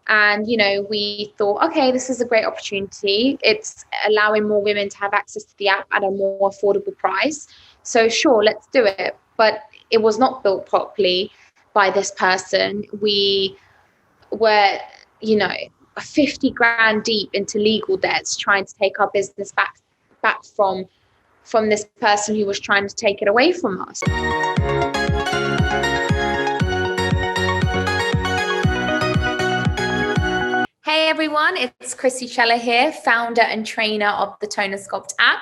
And, we thought, okay, this is a great opportunity. It's allowing more women to have access to the app at a more affordable price. So sure, let's do it. But it was not built properly by this person. We were, 50 grand deep into legal debts, trying to take our business back from this person who was trying to take it away from us. Hey everyone, it's Krissy Cela here, founder and trainer of the Tone Sculpt App.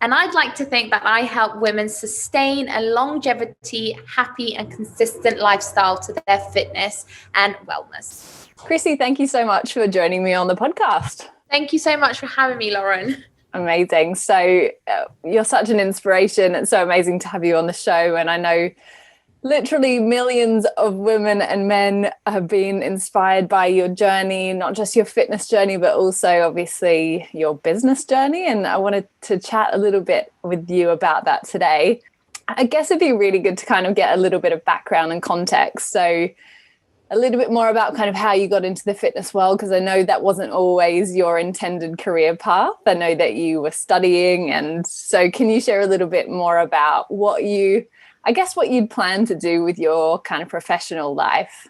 And I'd like to think that I help women sustain a longevity, happy and consistent lifestyle to their fitness and wellness. Krissy, thank you so much for joining me on the podcast. Thank you so much for having me, Lauren. Amazing. So you're such an inspiration. It's so amazing to have you on the show. And I know literally millions of women and men have been inspired by your journey, not just your fitness journey, but also obviously your business journey. And I wanted to chat a little bit with you about that today. I guess it'd be really good to kind of get a little bit of background and context. So a little bit more about kind of how you got into the fitness world, because I know that wasn't always your intended career path. I know that you were studying. And so can you share a little bit more about what you'd plan to do with your kind of professional life?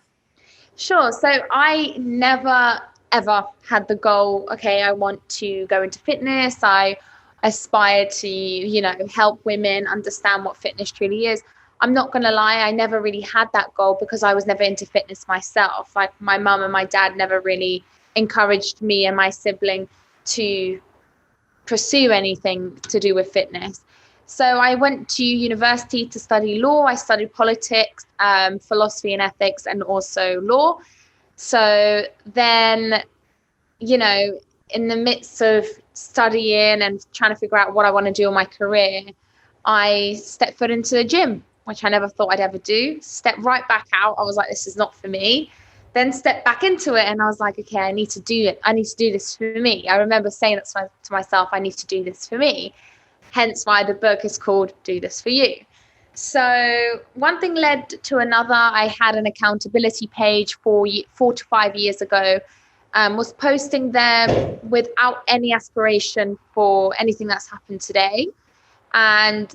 Sure. So I never, ever had the goal, okay, I want to go into fitness. I aspire to, help women understand what fitness truly is. I'm not going to lie, I never really had that goal because I was never into fitness myself. Like my mum and my dad never really encouraged me and my sibling to pursue anything to do with fitness. So I went to university to study law. I studied politics, philosophy and ethics, and also law. So then, in the midst of studying and trying to figure out what I want to do in my career, I stepped foot into the gym, which I never thought I'd ever do. Stepped right back out. I was like, this is not for me. Then stepped back into it and I was like, okay, I need to do it. I need to do this for me. I remember saying that to myself, I need to do this for me. Hence why the book is called Do This For You. So one thing led to another. I had an accountability page 4 to 5 years ago, was posting there without any aspiration for anything that's happened today. And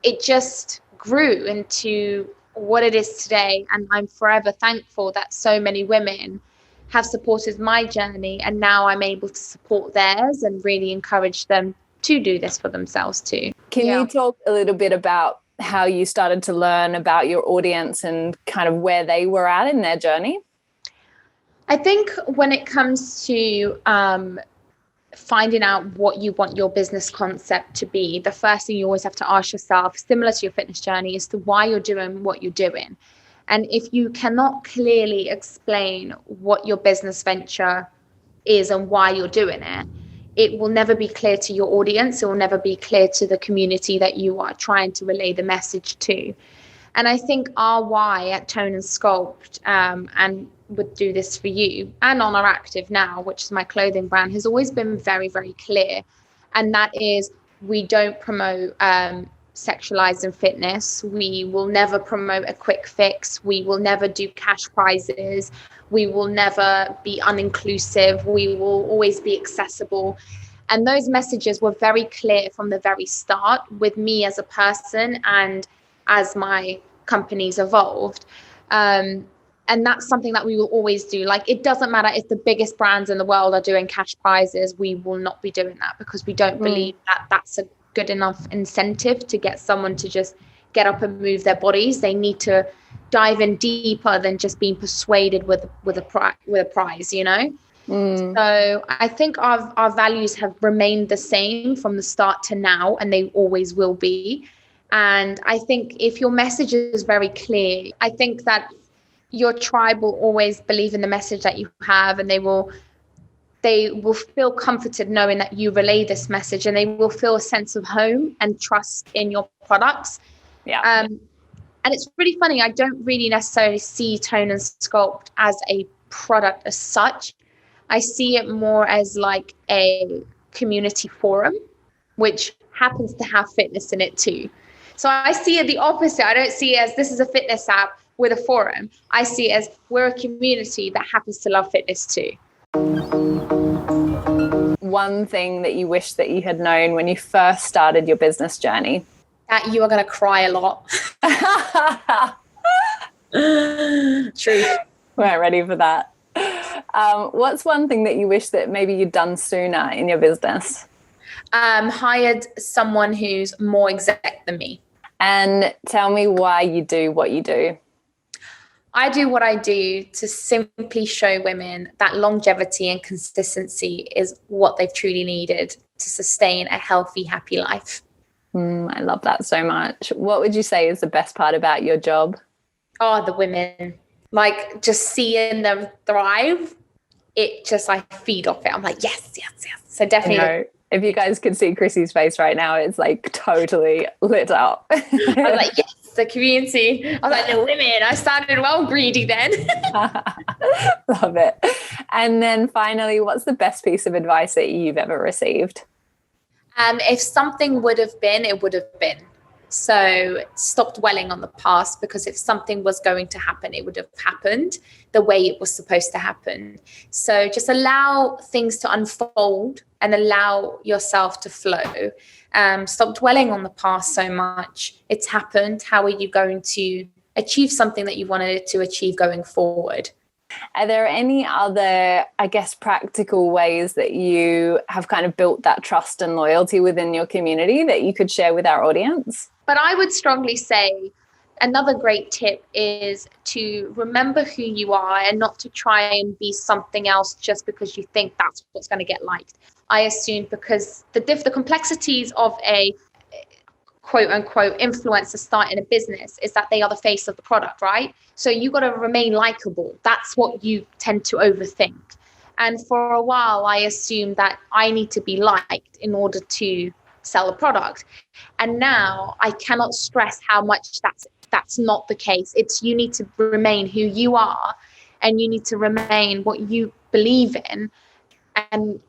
it just grew into what it is today. And I'm forever thankful that so many women have supported my journey. And now I'm able to support theirs and really encourage them to do this for themselves too. Can you talk a little bit about how you started to learn about your audience and kind of where they were at in their journey? I think when it comes to finding out what you want your business concept to be, the first thing you always have to ask yourself, similar to your fitness journey, is to why you're doing what you're doing. And if you cannot clearly explain what your business venture is and why you're doing it, it will never be clear to your audience. It will never be clear to the community that you are trying to relay the message to. And I think our why at Tone and Sculpt and would Do This For You and on our Active now, which is my clothing brand, has always been very, very clear. And that is, we don't promote sexualizing fitness. We will never promote a quick fix. We will never do cash prizes. We will never be uninclusive. We will always be accessible. And those messages were very clear from the very start with me as a person and as my company's evolved. And that's something that we will always do. Like, it doesn't matter if the biggest brands in the world are doing cash prizes, we will not be doing that because we don't believe that that's a good enough incentive to get someone to just get up and move their bodies. They need to dive in deeper than just being persuaded with a prize, So I think our values have remained the same from the start to now, and they always will be. And I think if your message is very clear, I think that your tribe will always believe in the message that you have, and they will feel comforted knowing that you relay this message, and they will feel a sense of home and trust in your products. And it's really funny. I don't really necessarily see Tone and Sculpt as a product as such. I see it more as like a community forum, which happens to have fitness in it too. So I see it the opposite. I don't see it as this is a fitness app, with a forum. I see it as we're a community that happens to love fitness too. One thing that you wish that you had known when you first started your business journey? That you are going to cry a lot. Truth. Weren't ready for that. What's one thing that you wish that maybe you'd done sooner in your business? Hired someone who's more exec than me. And tell me why you do what you do. I do what I do to simply show women that longevity and consistency is what they've truly needed to sustain a healthy, happy life. I love that so much. What would you say is the best part about your job? Oh, the women. Like, just seeing them thrive, it just, I feed off it. I'm like, yes. So definitely. If you guys could see Krissy's face right now, it's like totally lit up. I was like, yes, the community. I was like, the women. I started well greedy then. Love it. And then finally, what's the best piece of advice that you've ever received? If something would have been, it would have been. So stop dwelling on the past, because if something was going to happen, it would have happened the way it was supposed to happen. So just allow things to unfold and allow yourself to flow. Stop dwelling on the past so much. It's happened. How are you going to achieve something that you wanted to achieve going forward? Are there any other, I guess, practical ways that you have kind of built that trust and loyalty within your community that you could share with our audience? But I would strongly say another great tip is to remember who you are and not to try and be something else just because you think that's what's going to get liked. I assume because the complexities of a quote unquote influencer starting a business is that they are the face of the product, right? So you got to remain likable. That's what you tend to overthink. And for a while, I assumed that I need to be liked in order to sell a product. And now I cannot stress how much that's not the case. It's you need to remain who you are, and you need to remain what you believe in and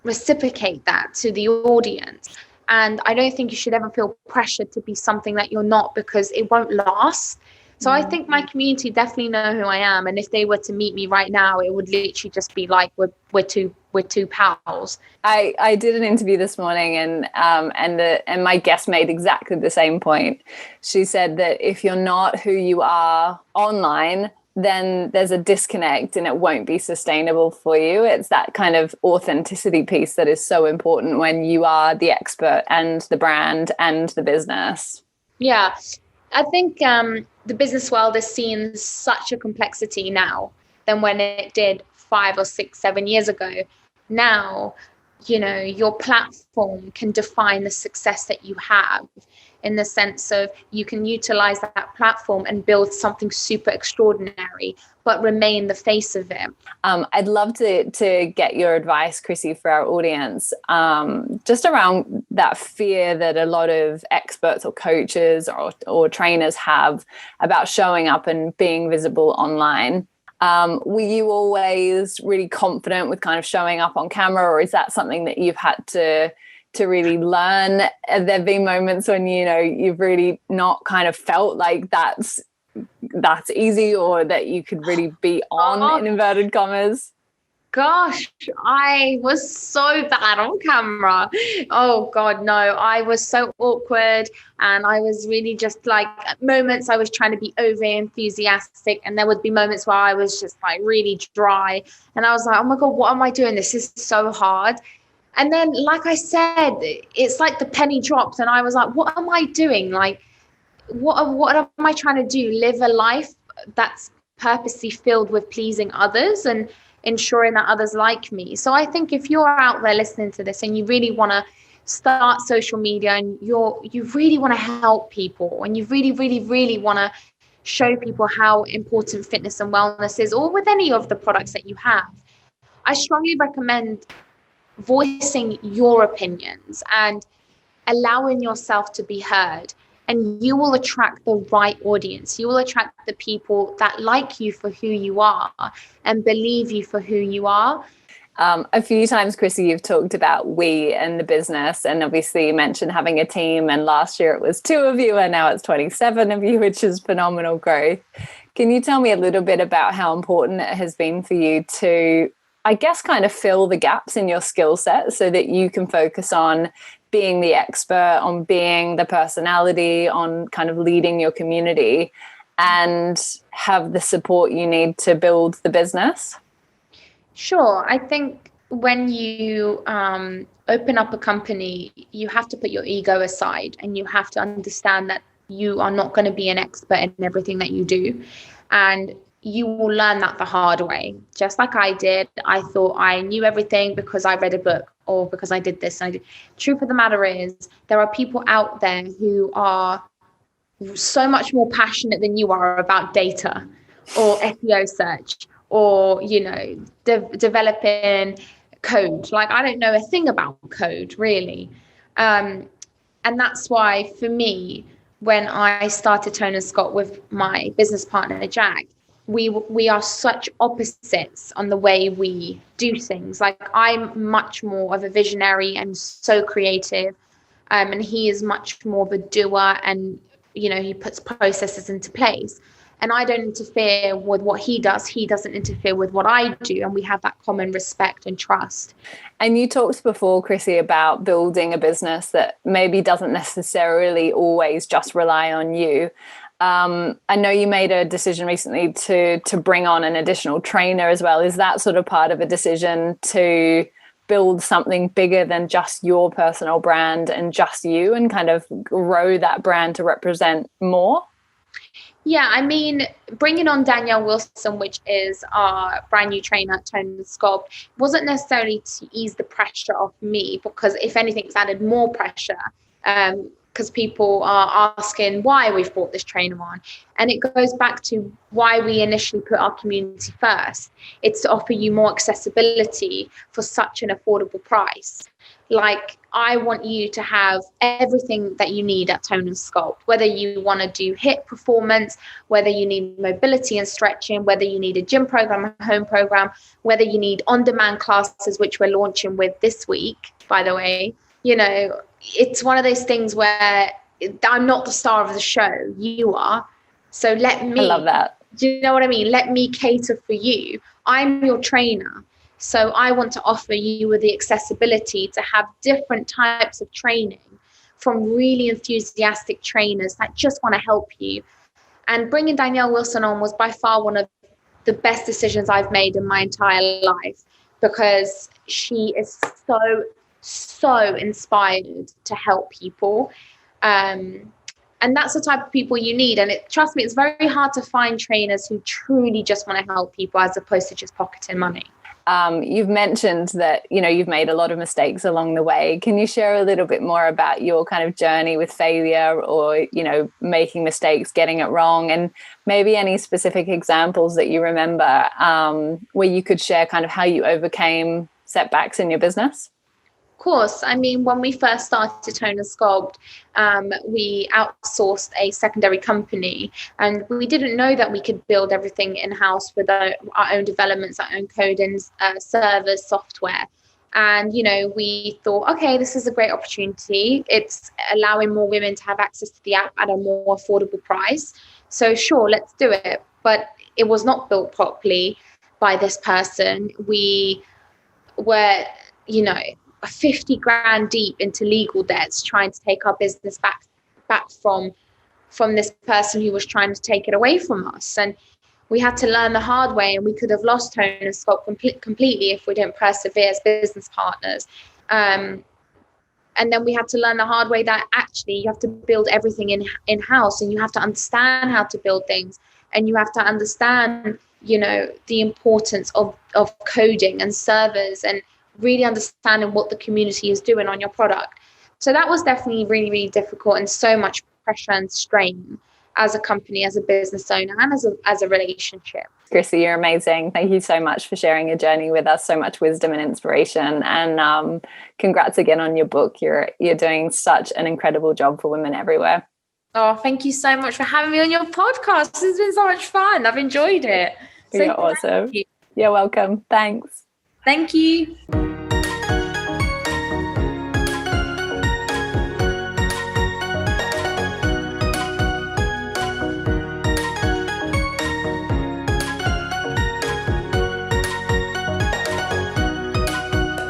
reciprocate that to the audience. And I don't think you should ever feel pressured to be something that you're not, because it won't last. So I think my community definitely know who I am. And if they were to meet me right now, it would literally just be like, we're two pals. I did an interview this morning and my guest made exactly the same point. She said that if you're not who you are online, then there's a disconnect and it won't be sustainable for you. It's that kind of authenticity piece that is so important when you are the expert and the brand and the business. Yeah, I think the business world is seeing such a complexity now than when it did 5 or 6, 7 years ago. Now, your platform can define the success that you have, in the sense of you can utilize that platform and build something super extraordinary, but remain the face of it. I'd love to get your advice, Krissy, for our audience, just around that fear that a lot of experts or coaches or trainers have about showing up and being visible online. Were you always really confident with kind of showing up on camera, or is that something that you've had to really learn? Have there been moments when, you've really not kind of felt like that's easy, or that you could really be on in inverted commas? Gosh, I was so bad on camera. Oh God, no, I was so awkward. And I was really just like, at moments I was trying to be over enthusiastic. And there would be moments where I was just like really dry. And I was like, oh my God, what am I doing? This is so hard. And then, like I said, it's like the penny dropped. And I was like, what am I doing? Like, what am I trying to do? Live a life that's purposely filled with pleasing others and ensuring that others like me. So I think if you're out there listening to this and you really want to start social media and you really want to help people and you really, really, really want to show people how important fitness and wellness is, or with any of the products that you have, I strongly recommend voicing your opinions and allowing yourself to be heard. And you will attract the right audience. You will attract the people that like you for who you are and believe you for who you are. A few times, Krissy, you've talked about we and the business, and obviously you mentioned having a team, and last year it was 2 of you and now it's 27 of you, which is phenomenal growth. Can you tell me a little bit about how important it has been for you to, I guess, kind of fill the gaps in your skill set so that you can focus on being the expert, on being the personality, on kind of leading your community, and have the support you need to build the business? Sure. I think when you open up a company, you have to put your ego aside, and you have to understand that you are not going to be an expert in everything that you do. And you will learn that the hard way, just like I did. I thought I knew everything because I read a book or because I did this. And I did. Truth of the matter is, there are people out there who are so much more passionate than you are about data or SEO search or, developing code. Like, I don't know a thing about code, really. And that's why, for me, when I started Tone Sculpt with my business partner, Jack, we are such opposites on the way we do things. Like, I'm much more of a visionary and so creative, and he is much more of a doer, and he puts processes into place. And I don't interfere with what he does. He doesn't interfere with what I do. And we have that common respect and trust. And you talked before, Krissy, about building a business that maybe doesn't necessarily always just rely on you. I know you made a decision recently to bring on an additional trainer as well. Is that sort of part of a decision to build something bigger than just your personal brand and just you, and kind of grow that brand to represent more? Yeah, I mean, bringing on Danielle Wilson, which is our brand new trainer at Tone Sculpt, wasn't necessarily to ease the pressure off me, because if anything, it's added more pressure, because people are asking why we've brought this trainer on. And it goes back to why we initially put our community first. It's to offer you more accessibility for such an affordable price. Like, I want you to have everything that you need at Tone Sculpt, whether you want to do HIIT performance, whether you need mobility and stretching, whether you need a gym program, a home program, whether you need on-demand classes, which we're launching with this week, by the way. It's one of those things where I'm not the star of the show, you are. So let me. I love that. Do you know what I mean? Let me cater for you. I'm your trainer. So I want to offer you with the accessibility to have different types of training from really enthusiastic trainers that just want to help you. And bringing Danielle Wilson on was by far one of the best decisions I've made in my entire life, because she is so inspired to help people. And that's the type of people you need. And trust me, it's very hard to find trainers who truly just want to help people as opposed to just pocketing money. You've mentioned that, you've made a lot of mistakes along the way. Can you share a little bit more about your kind of journey with failure, or, making mistakes, getting it wrong, and maybe any specific examples that you remember where you could share kind of how you overcame setbacks in your business? Course. I mean, when we first started Tone Sculpt, we outsourced a secondary company, and we didn't know that we could build everything in-house with our own developments, our own coding, servers, software. And, we thought, okay, this is a great opportunity. It's allowing more women to have access to the app at a more affordable price. So sure, let's do it. But it was not built properly by this person. We were, 50 grand deep into legal debts, trying to take our business back from this person who was trying to take it away from us. And we had to learn the hard way, and we could have lost Tone Sculpt completely if we didn't persevere as business partners. And then we had to learn the hard way that actually you have to build everything in-house, and you have to understand how to build things, and you have to understand, the importance of coding and servers, and really understanding what the community is doing on your product. So that was definitely really, really difficult, and so much pressure and strain as a company, as a business owner, and as a relationship. Krissy, you're amazing. Thank you so much for sharing your journey with us. So much wisdom and inspiration. And congrats again on your book. You're doing such an incredible job for women everywhere. Oh, thank you so much for having me on your podcast. It's been so much fun. I've enjoyed it. So you're awesome. You're welcome. Thanks. Thank you.